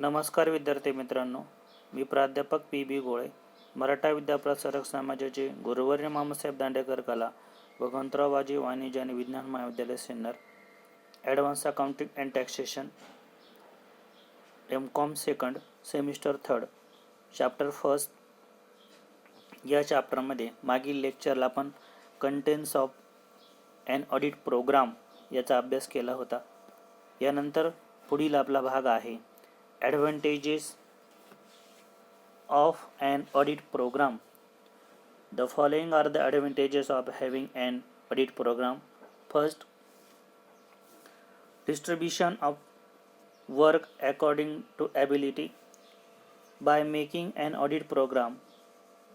नमस्कार विद्यार्थी मित्रांनो, मी प्राध्यापक पी.बी. गोळे, मराठा विद्याप्रसारक समाजाचे गुरुवर्य मामासाहेब दांडेकर कला भगवंतराव वाजी वाणिज्य आणि विज्ञान महाविद्यालय Sinnar, advance accounting and taxation, M Com second semester third, chapter first. या चॅप्टरमध्ये मागील लेक्चरला आपण contents of and audit programme याचा अभ्यास केला होता. यानंतर पुढील आपला भाग आहे Advantages of an audit program. The following are the advantages of having an audit program. First, distribution of work according to ability. By making an audit program,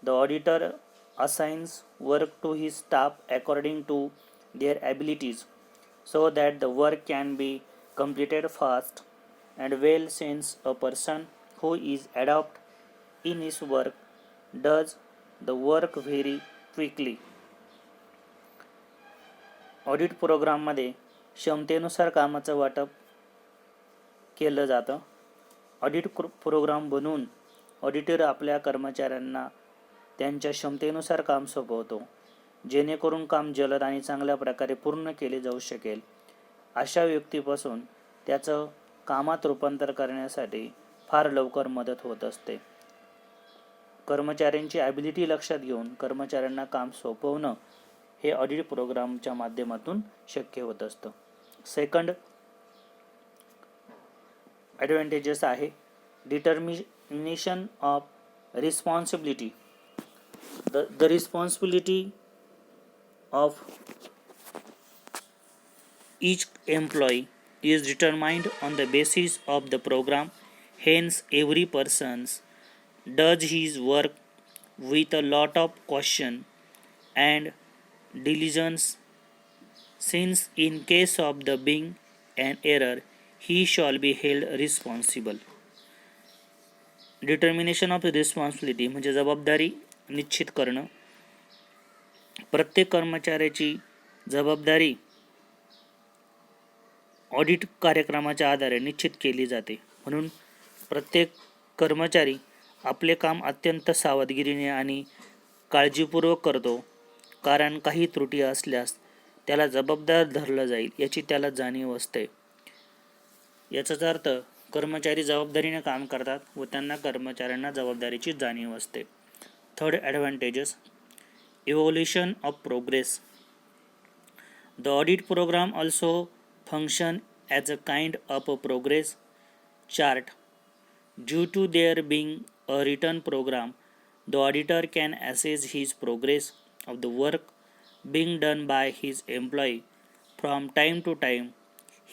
the auditor assigns work to his staff according to their abilities so that the work can be completed fast and well, since a person who is adept in his work does the work very quickly. Audit प्रोग्राममध्ये क्षमतेनुसार कामाचं वाटप केलं जातं. Audit programme बनवून auditor आपल्या कर्मचाऱ्यांना त्यांच्या क्षमतेनुसार काम सोपवतो, जेणेकरून काम जलद आणि चांगल्या प्रकारे पूर्ण केले जाऊ शकेल. अशा व्यक्तीपासून त्याचं कामात रूपांतर करण्यासाठी फार लवकर मदत होत असते. कर्मचाऱ्यांची ॲबिलिटी लक्षात घेऊन कर्मचाऱ्यांना काम सोपवणं हे ऑडिट प्रोग्रामच्या माध्यमातून शक्य होत असतं. सेकंड ॲडव्हान्टेजेस आहे determination of responsibility. The responsibility of each employee is determined on the basis of the program. Hence, every person does his work with a lot of caution and diligence, since in case of the being an error, he shall be held responsible. Determination of responsibility म्हणजे जबाबदारी निश्चित करणं. प्रत्येक कर्मचाऱ्याची जबाबदारी audit कार्यक्रमाच्या आधारे निश्चित केली जाते. म्हणून प्रत्येक कर्मचारी आपले काम अत्यंत सावधगिरीने आणि काळजीपूर्वक करतो, कारण काही त्रुटी असल्यास त्याला जबाबदार धरलं जाईल याची त्याला जाणीव असते. याचाच अर्थ कर्मचारी जबाबदारीने काम करतात व त्यांना कर्मचाऱ्यांना जबाबदारीची जाणीव असते. Third advantages evolution of progress. The audit programme also function as a kind of a progress chart. Due to there being a written program, the auditor can assess his progress of the work being done by his employee. From time to time,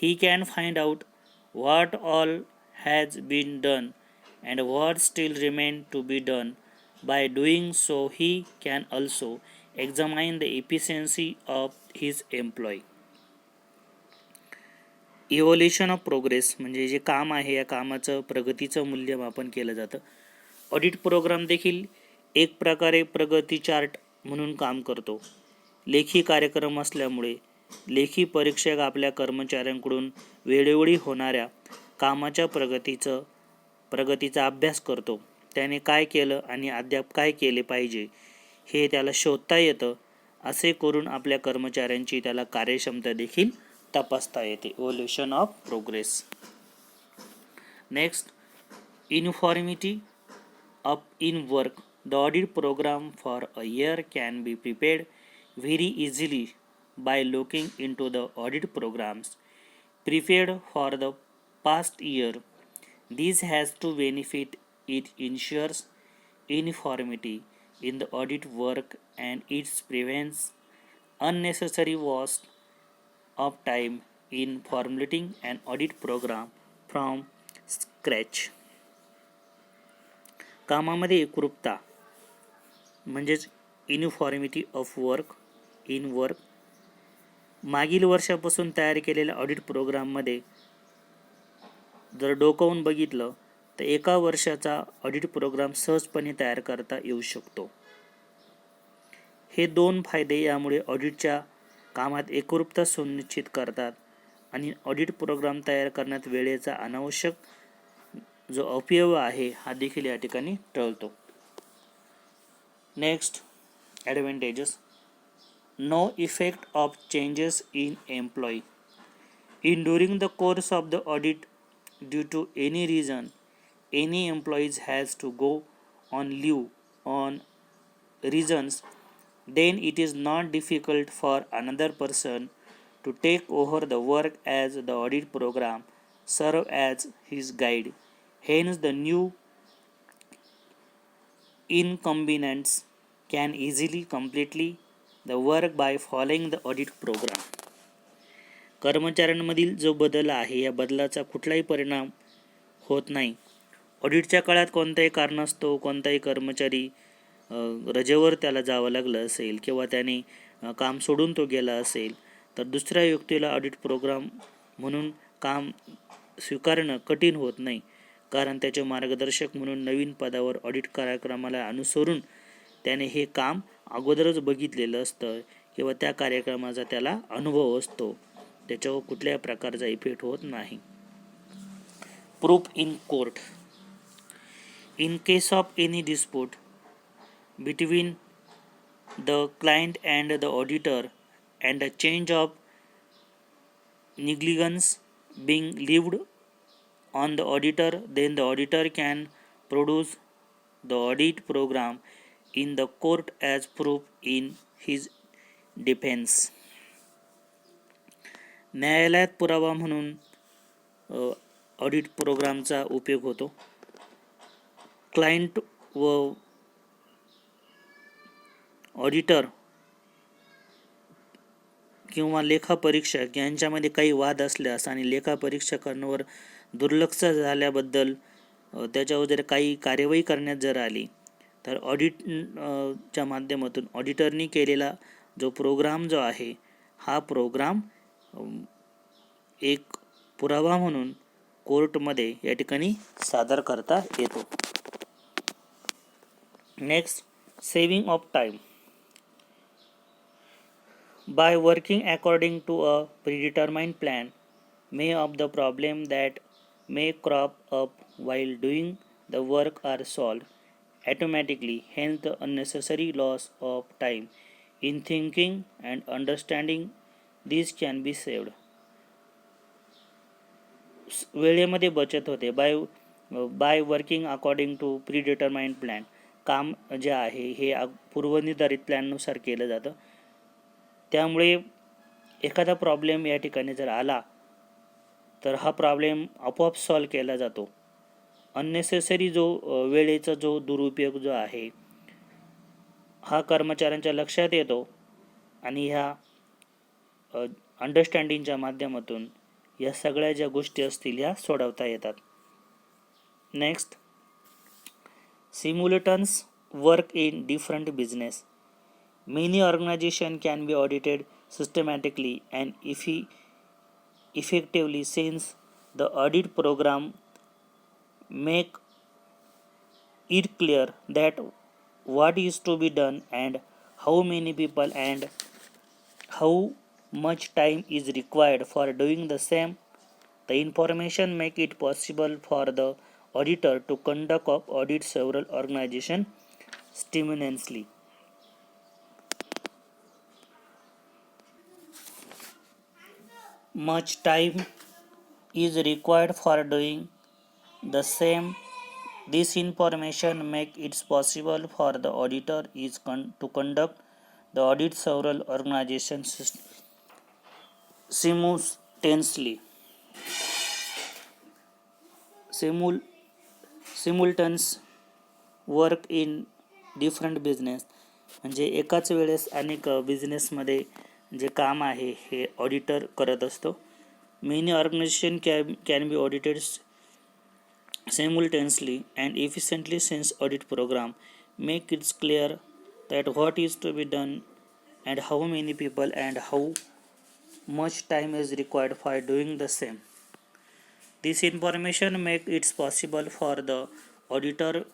he can find out what all has been done and what still remains to be done. By doing so, he can also examine the efficiency of his employee. Evolution of progress म्हणजे जे काम आहे या कामाचं प्रगतीचं मूल्यमापन केलं जातं. ऑडिट प्रोग्राम देखील एक प्रकारे प्रगती चार्ट म्हणून काम करतो. लेखी कार्यक्रम असल्यामुळे लेखी परीक्षक आपल्या कर्मचाऱ्यांकडून वेळोवेळी होणाऱ्या कामाच्या प्रगतीचा अभ्यास करतो. त्याने काय केलं आणि अद्याप काय केले पाहिजे हे त्याला शोधता येतं. असे करून आपल्या कर्मचाऱ्यांची त्याला कार्यक्षमता देखील तपासता येते. Evolution of progress. Next, uniformity of in work. The audit programme for a year can be prepared very easily by looking into the audit programs prepared for the past year. This has to benefit. It ensures uniformity in the audit work and it prevents unnecessary waste of time in formulating an audit program from scratch. कामामध्ये एकरूपता म्हणजेच uniformity of work in work. मागील वर्षापासून तयार केलेल्या audit प्रोग्राममध्ये जर डोकावून बघितलं तर एका वर्षाचा ऑडिट प्रोग्राम सहजपणे तयार करता येऊ शकतो. हे दोन फायदे यामुळे ऑडिटच्या कामात एकरूपता सुनिश्चित करतात आणि ऑडिट प्रोग्राम तयार करण्यात वेळेचा अनावश्यक जो अपव्यय आहे हा देखील या ठिकाणी टळतो. Next, advantages. No effect of changes in employee. In during the course of the audit, due to any reason, any employees has to go on leave on reasons, then it is not difficult for another person to take over the work as the audit program serve as his guide. Hence, the new incumbents can easily completely the work by following the audit program. कर्मचाऱ्यांमधील जो बदल आहे या बदलाचा कुठलाही परिणाम होत नाही. ऑडिटच्या काळात कोणत्याही कारणास्तव कोणताही कर्मचारी रजेवर त्याला जावं लागलं असेल किंवा त्याने काम सोडून तो गेला असेल तर दुसऱ्या व्यक्तीला ऑडिट प्रोग्राम म्हणून काम स्वीकारणं कठीण होत नाही, कारण त्याचे मार्गदर्शक म्हणून नवीन पदावर ऑडिट कार्यक्रमाला अनुसरून त्याने हे काम अगोदरच बघितलेलं असतं किंवा त्या कार्यक्रमाचा त्याला अनुभव असतो. त्याच्यावर कुठल्याही प्रकारचा इफेक्ट होत नाही. Proof in court. In case of any dispute between the client and the auditor and a change of negligence being levied on the auditor, then the auditor can produce the audit program in the court as proof in his defense. न्यायालयात पुरावा म्हणून audit प्रोग्रामचा उपयोग होतो. Client व auditor किंवा लेखापरीक्षक यांच्यामध्ये काही वाद असल्यास आणि लेखापरीक्षकांवर दुर्लक्ष झाल्याबद्दल त्याच्यावर जर काही कार्यवाही करण्यात जर आली तर च्या माध्यमातून ऑडिटरनी केलेला जो प्रोग्राम जो आहे हा प्रोग्राम एक पुरावा म्हणून कोर्टमध्ये या ठिकाणी सादर करता येतो. Next, saving of time. By working according to a predetermined plan, many of the problems that may crop up while doing the work are solved automatically. Hence, the unnecessary loss of time in thinking and understanding these can be saved. वेळेमध्ये बचत होते. By working according to predetermined plan. काम जे आहे हे पूर्वनिर्धारित प्लॅननुसार केलं जातं. त्यामुळे एखादा प्रॉब्लेम या ठिकाणी जर आला तर हा प्रॉब्लेम आपोआप सॉल्व केला जातो. अननेसेसरी जो वेळेचा जो दुरुपयोग जो आहे हा कर्मचाऱ्यांच्या लक्षात येतो आणि ह्या अंडरस्टँडिंगच्या माध्यमातून या सगळ्या ज्या गोष्टी असतील ह्या सोडवता येतात. Next, simultaneous work in different business. Many organizations can be audited systematically and effectively since the audit program make it clear that what is to be done and how many people and how much time is required for doing the same. The information make it possible for the auditor to conduct of audit several organizations simultaneously. Much time is required for doing the same. This information make it possible for the auditor is to conduct the audit several organizations simultaneously. Simultaneous work in different business म्हणजे एकाच वेळेस अनेक बिझनेसमध्ये जे काम आहे हे auditor करत असतो. Many organisation can be audited simultaneously and efficiently since audit program make it clear that what is to be done and how many people and how much time is required for doing the same. This information make it possible for the auditor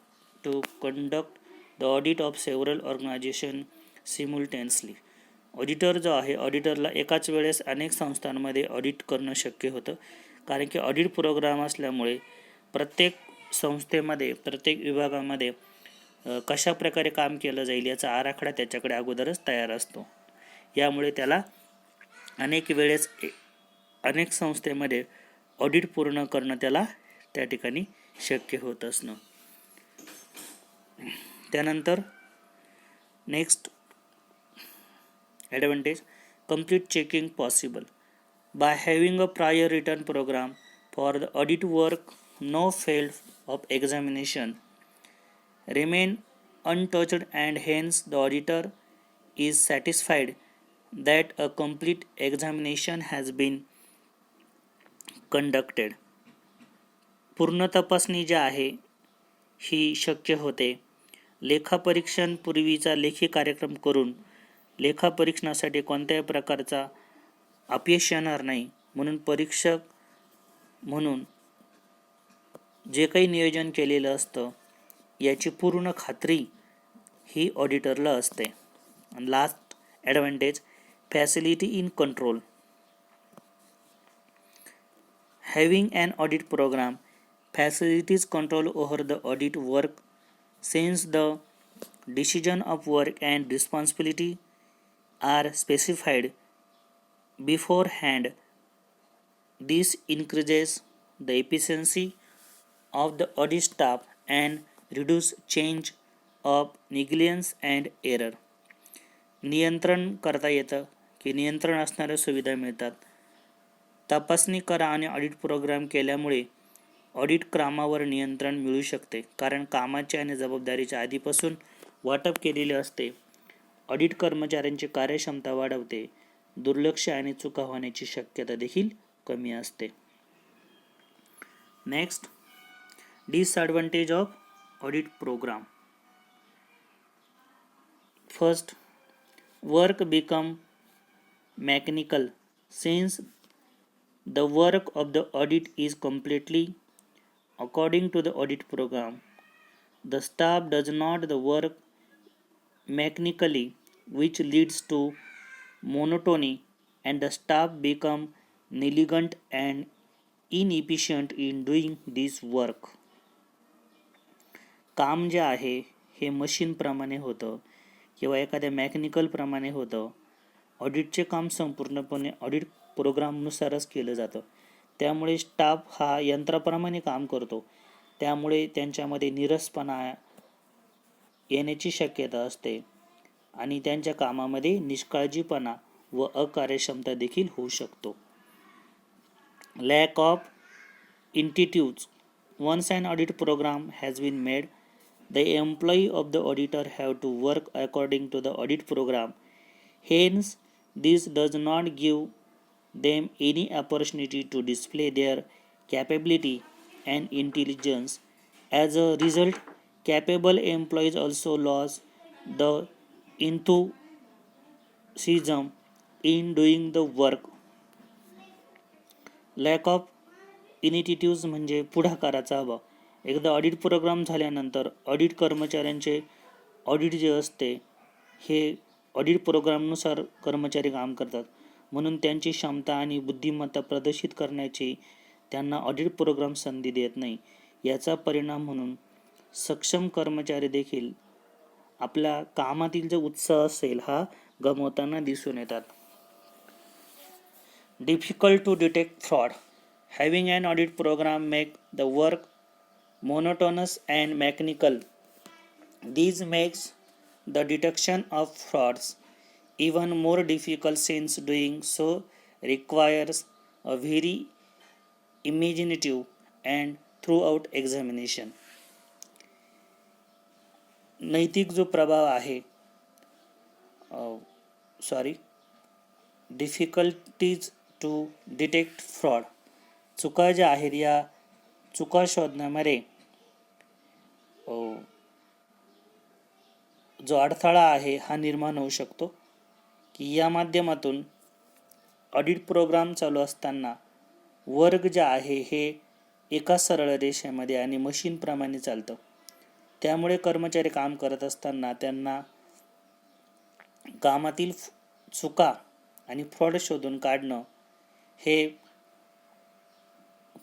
to conduct the audit of several organizations simultaneously. Auditor जो आहे ऑडिटरला एकाच वेळेस अनेक संस्थांमध्ये audit करणं शक्य होतं, कारण की ऑडिट प्रोग्राम असल्यामुळे प्रत्येक संस्थेमध्ये प्रत्येक विभागामध्ये कशा प्रकारे काम केलं जाईल याचा आराखडा त्याच्याकडे अगोदरच तयार असतो. यामुळे त्याला अनेक संस्थेमध्ये ऑडिट पूर्ण करणं त्याला त्या ठिकाणी शक्य होत असणं. त्यानंतर next advantage, complete checking possible. By having a prior written program for the audit work, no failed of examination remain untouched, and hence the auditor is satisfied that a complete examination has been conducted. पूर्ण तपासणी जी आहे ही शक्य होते. लेखापरीक्षण पूर्वीचा लेखी कार्यक्रम करून लेखापरीक्षणासाठी कोणत्याही प्रकारचा अपयश येणार नाही, म्हणून परीक्षक म्हणून जे काही नियोजन केलेलं असतं याची पूर्ण खात्री ही ऑडिटरला असते. आणि last advantage, facility in control. Having an audit programme facilitates control over the audit work, since the decision of work and responsibility are specified beforehand. This increases the efficiency of the audit staff and reduce change of negligence and error. नियंत्रण करता येतं की नियंत्रण असणाऱ्या सुविधा मिळतात. तपासणी करा आणि ऑडिट प्रोग्राम केल्यामुळे ऑडिट कामावर नियंत्रण मिळू शकते, कारण कामाचे आणि जबाबदारीचे आधीपासून वाटप केलेले असते. ऑडिट कर्मचाऱ्यांची कार्यक्षमता वाढवते. दुर्लक्ष आणि चुका होण्याची शक्यता देखील कमी असते. Next, disadvantage of audit programme. First, work become mechanical, since the work of the audit is completely according to the audit program. The staff does not the work mechanically, which leads to monotony, and the staff become negligent and inefficient in doing this work. काम जे आहे हे machine प्रमाणे होतं किंवा एखाद्या mechanical प्रमाणे होतं. ऑडिटचे काम संपूर्णपणे ऑडिट प्रोग्रामनुसारच केलं जातं. त्यामुळे स्टाफ हा यंत्राप्रमाणे काम करतो. त्यामुळे त्यांच्यामध्ये नीरसपणा येण्याची शक्यता असते आणि त्यांच्या कामामध्ये निष्काळजीपणा व अकार्यक्षमता देखील होऊ शकतो. Lack of initiatives. Once an audit programme has been made, the employee of the auditor have to work according to the audit programme. Hence, this does not give them any opportunity to display their capability and intelligence. As a result, capable employees also lose the enthusiasm in doing the work. Lack of initiatives म्हणजे पुढाकाराचा अभाव. एकदा audit programme झाल्यानंतर audit कर्मचाऱ्यांचे audit जे असते हे audit प्रोग्रामनुसार कर्मचारी काम करतात, म्हणून त्यांची क्षमता आणि बुद्धिमत्ता प्रदर्शित करण्याची त्यांना ऑडिट प्रोग्राम संधी देत नाही. याचा परिणाम म्हणून सक्षम कर्मचारी देखील आपल्या कामातील जो उत्साह असेल हा गमावताना दिसून येतात. Difficult to detect fraud. Having an audit programme make the work monotonous and mechanical. These makes the detection of frauds even more difficult, since doing so requires a very imaginative and throughout examination. नैतिक जो प्रभाव आहे difficulties to detect fraud. चुका ज्या आहेत या चुका शोधण्यामध्ये जो अडथळा आहे हा निर्माण होऊ शकतो की या माध्यमातून ऑडिट प्रोग्राम चालू असताना वर्ग जे आहे हे एका सरळ रेषेमध्ये आणि मशीनप्रमाणे चालतं. त्यामुळे कर्मचारी काम करत असताना त्यांना कामातील चुका आणि फ्रॉड शोधून काढणं हे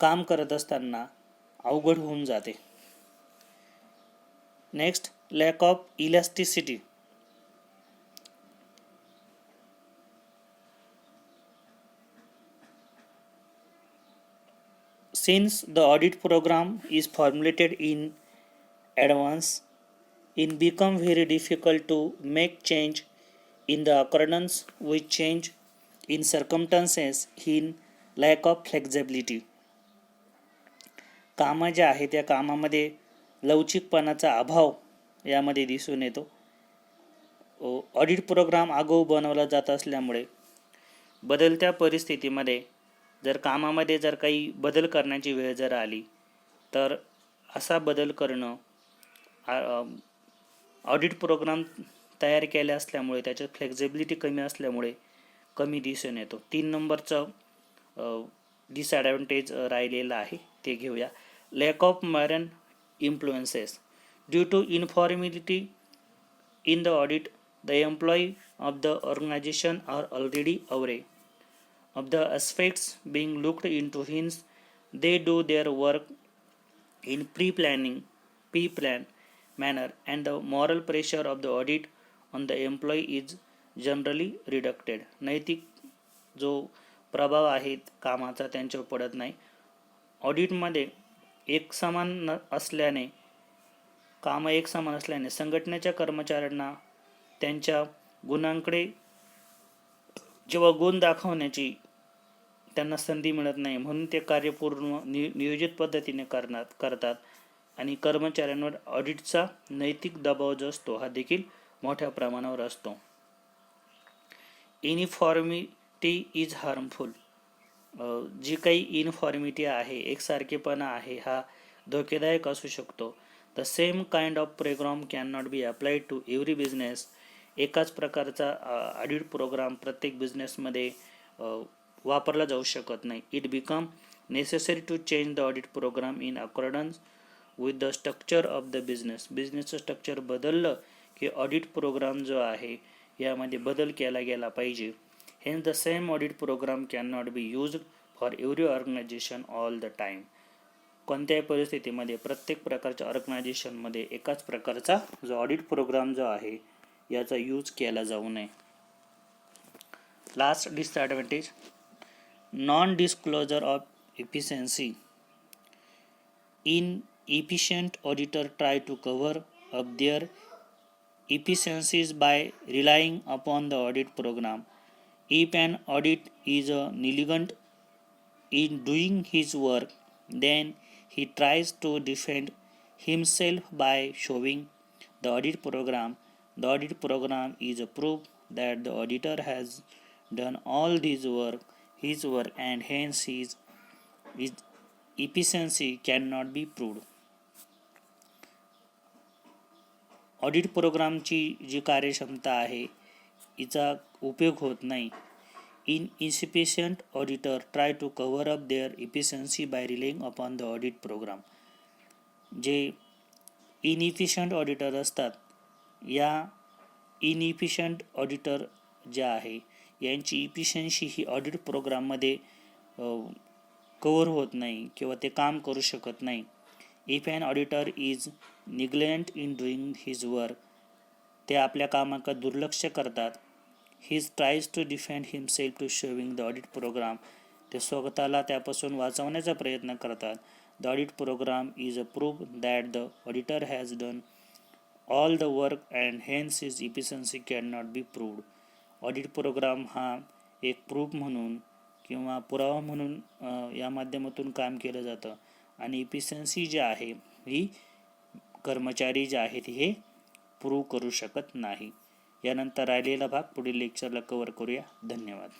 काम करत असताना अवघड होऊन जाते. Next, lack of elasticity. Since the audit program is formulated in advance, it becomes very difficult to make change in the accordance with change in circumstances in lack of flexibility. कामं जे आहे त्या कामामध्ये लवचिकपणाचा अभाव यामध्ये दिसून येतो. ऑडिट प्रोग्राम आगाऊ बनवला जात असल्यामुळे बदलत्या परिस्थितीमध्ये जर कामामध्ये जर काही बदल करण्याची वेळ जर आली तर असा बदल करणं ऑडिट प्रोग्राम तयार केले असल्यामुळे त्याच्यात फ्लेक्झिबिलिटी कमी असल्यामुळे कमी दिसून येतो. 3 नंबरचं डिसॲडव्हान्टेज राहिलेलं आहे ते घेऊया. Lack of moral influences. Due to informality in the audit, the employee of the organisation are already aware of the aspects being looked into, hence they do their work in pre-planned manner, and the moral pressure of the audit on the employee is generally reduced. नैतिक जो प्रभाव आहे कामाचा त्यांच्यावर पडत नाही. ऑडिटमध्ये कामं एक समान असल्याने संघटनेच्या कर्मचाऱ्यांना त्यांच्या गुणांकडे जेव्हा गुण दाखवण्याची त्यांना संधी मिळत नाही, म्हणून ते कार्य पूर्ण नियोजित पद्धतीने करतात आणि कर्मचाऱ्यांवर ऑडिटचा नैतिक दबाव जो असतो हा देखील मोठ्या प्रमाणावर असतो. Uniformity is harmful. जी काही युनिफॉर्मिटी आहे, एकसारखेपणा आहे, हा धोकेदायक असू शकतो. The same kind of programme can not be applied to every business. एकाच प्रकारचा ऑडिट प्रोग्राम प्रत्येक बिझनेसमध्ये वापरला जाऊ शकत नाही. It become necessary to change the audit programme in accordance with the structure of the business. बिझनेसचं स्ट्रक्चर बदललं की ऑडिट प्रोग्राम जो आहे यामध्ये बदल केला गेला पाहिजे. Hence the same audit programme can not be used for every organisation all the time. कोणत्याही परिस्थितीमध्ये प्रत्येक प्रकारच्या ऑर्गनायझेशनमध्ये एकाच प्रकारचा जो ऑडिट प्रोग्राम जो आहे याचा यूज केला जाऊ नये. Last disadvantage, non disclosure of efficiency. Inefficient auditor try to cover up their efficiencies by relying upon the audit program. If an audit is negligent in doing his work, then he tries to defend himself by showing the audit program. The audit program is a proof that the auditor has done all his work, and hence his efficiency cannot be proved. Audit प्रोग्रामची जी कार्यक्षमता आहे हिचा उपयोग होत नाही. Inefficient auditor try to cover up their efficiency by relying upon the audit programme. जे inefficient auditor असतात या इनइफिशियंट ऑडिटर जे आहे यांची इफिशियन्सी ही ऑडिट प्रोग्राममध्ये कव्हर होत नाही किंवा ते काम करू शकत नाही. If an auditor is negligent in doing his work, ते आपल्या कामाकडे दुर्लक्ष करतात. His tries to defend himself to showing the audit programme, ते स्वतःला त्यापासून वाचवण्याचा प्रयत्न करतात. The audit programme is a proof that the auditor has done all the work and hence his efficiency can not be proved. Audit programme हा एक proof म्हणून किंवा पुरावा म्हणून या माध्यमातून काम केलं जातं आणि इफिशियन्सी जी आहे ही कर्मचारी जे आहेत हे प्रूव्ह करू शकत नाही. यानंतर राहिलेला भाग पुढील लेक्चरला कव्हर करूया. धन्यवाद.